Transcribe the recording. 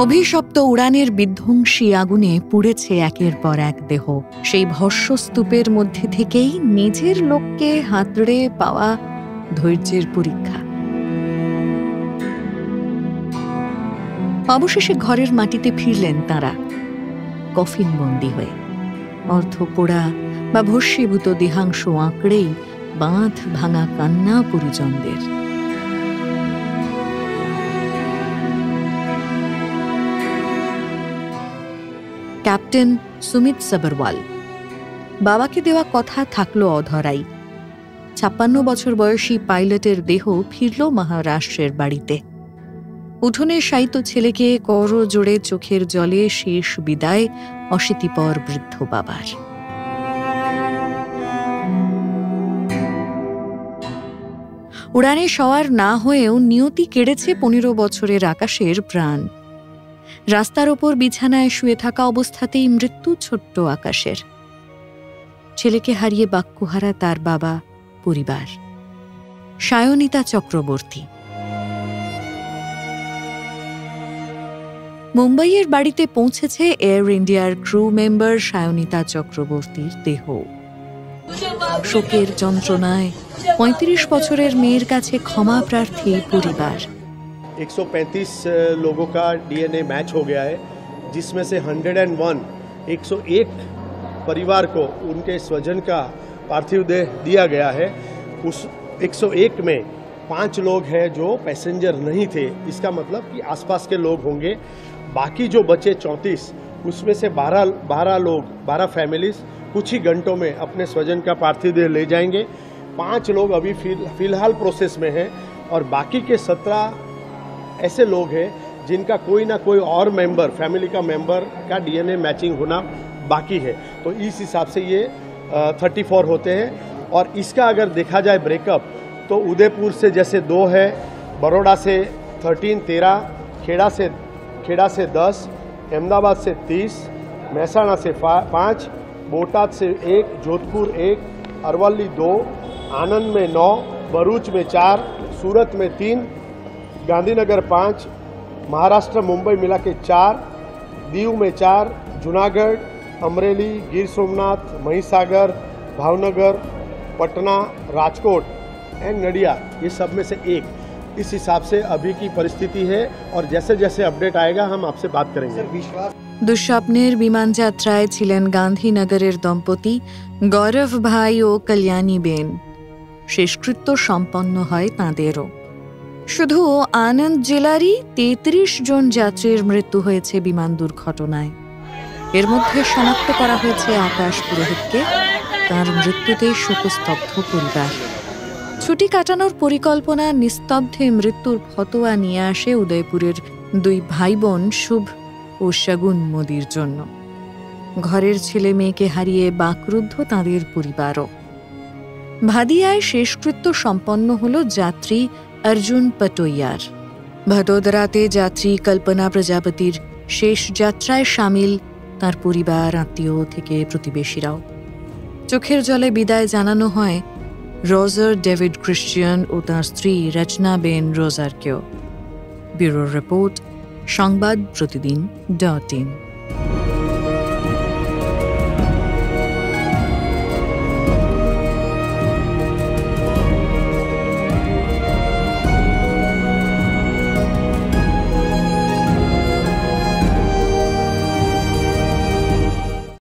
অভিশপ্ত উড়ানের বিধ্বংসী আগুনে পুড়েছে একের পর এক দেহ। সেই ভস্মস্তূপের মধ্যে থেকেই নিজের লোককে হাতড়ে পাওয়া ধৈর্যের পরীক্ষা। অবশেষে ঘরের মাটিতে ফিরলেন তাঁরা, কফিনবন্দি হয়ে। অর্ধপোড়া বা ভস্মীভূত দেহাংশ আঁকড়েই বাঁধ ভাঙা কান্না পরিজনদের। ক্যাপ্টেন সুমিত সাবরওয়াল। বাবাকে দেওয়া কথা থাকলো অধরাই। ৫৬ বছর বয়সী পাইলটের দেহ ফিরল মহারাষ্ট্রের বাড়িতে। উঠোনে শায়িত ছেলেকে করজোড়ে চোখের জলে শেষ বিদায় অশীতিপর বৃদ্ধ বাবার। উড়ানে সওয়ার না হয়েও নিয়তি কেড়েছে ১৫ বছরের আকাশের প্রাণ। রাস্তার ওপর বিছানায় শুয়ে থাকা অবস্থাতেই মৃত্যু ছোট্ট আকাশের। ছেলেকে হারিয়ে বাক্যহারা তার বাবা, পরিবার। সায়নিতা চক্রবর্তী। মুম্বাইয়ের বাড়িতে পৌঁছেছে এয়ার ইন্ডিয়ার ক্রু মেম্বার সায়নিতা চক্রবর্তীর দেহ। শোকের যন্ত্রণায় ৩৫ বছরের মেয়ের কাছে ক্ষমা প্রার্থী পরিবার। 135 लोगों का डीएनए मैच हो गया है, जिसमें से 101 परिवार को उनके स्वजन का पार्थिव देह दिया गया है। उस 101 में 5 लोग हैं जो पैसेंजर नहीं थे, इसका मतलब कि आसपास के लोग होंगे। बाकी जो बचे 34, उसमें से 12 फैमिलीज कुछ ही घंटों में अपने स्वजन का पार्थिव देह ले जाएंगे। 5 लोग अभी फिलहाल प्रोसेस में हैं और बाकी के 17 ऐसे लोग हैं जिनका कोई ना कोई और मेंबर, फैमिली का मेंबर का डीएनए मैचिंग होना बाकी है। तो इस हिसाब से ये 34 होते हैं। और इसका अगर देखा जाए ब्रेकअप, तो उदयपुर से जैसे 2 है, बड़ौदा से 13, खेड़ा से 10, अहमदाबाद से 30, महसाणा से 5, बोटाद से 1, जोधपुर 1, अरवली 2, आनंद में 9, भरूच में 4, सूरत में 3, गांधीनगर 5, महाराष्ट्र मुंबई मिला के 4, दीव में 4, जूनागढ़, अमरेली, गिर सोमनाथ, महिसागर, भावनगर, पटना, राजकोट एंड नडिया, ये सब में से 1। इस हिसाब से अभी की परिस्थिति है और जैसे जैसे अपडेट आएगा हम आपसे बात करेंगे। দুঃস্বপ্নের বিমানযাত্রায় ছিলেন গান্ধীনগরের দম্পতি গৌরব ভাই ও কল্যাণী বেন। শেষকৃত্য সম্পন্ন হয় তাঁদেরও। শুধু আনন্দ জেলারই ৩৩ জন যাত্রীর মৃত্যু হয়েছে বিমান দুর্ঘটনায়। এর মধ্যে শনাক্ত করা হয়েছে আকাশ পুরোহিতকে। তাঁর মৃত্যুতে শোকস্তব্ধ পরিবার। ছুটি কাটানোর পরিকল্পনা নিস্তব্ধে মৃত্যুর ফতোয়া নিয়ে আসে উদয়পুরের 2 ভাই বোন শুভ ও শগুন মোদির জন্য। ঘরের ছেলে মেয়েকে হারিয়ে বাকরুদ্ধ তাঁদের পরিবারও। ভাদিয়ায় শেষকৃত্য সম্পন্ন হল যাত্রী অর্জুন পটোয়ার। ভদোদরাতে যাত্রী কল্পনা প্রজাপতির শেষ যাত্রায় সামিল তাঁর পরিবার, আত্মীয় থেকে প্রতিবেশীরাও। চোখের জলে বিদায় জানানো হয় রোজার ডেভিড ক্রিশ্চিয়ান ও তাঁর স্ত্রী রচনা বেন রোজারকেও। ব্যুরো রিপোর্ট, সংবাদ প্রতিদিন.in।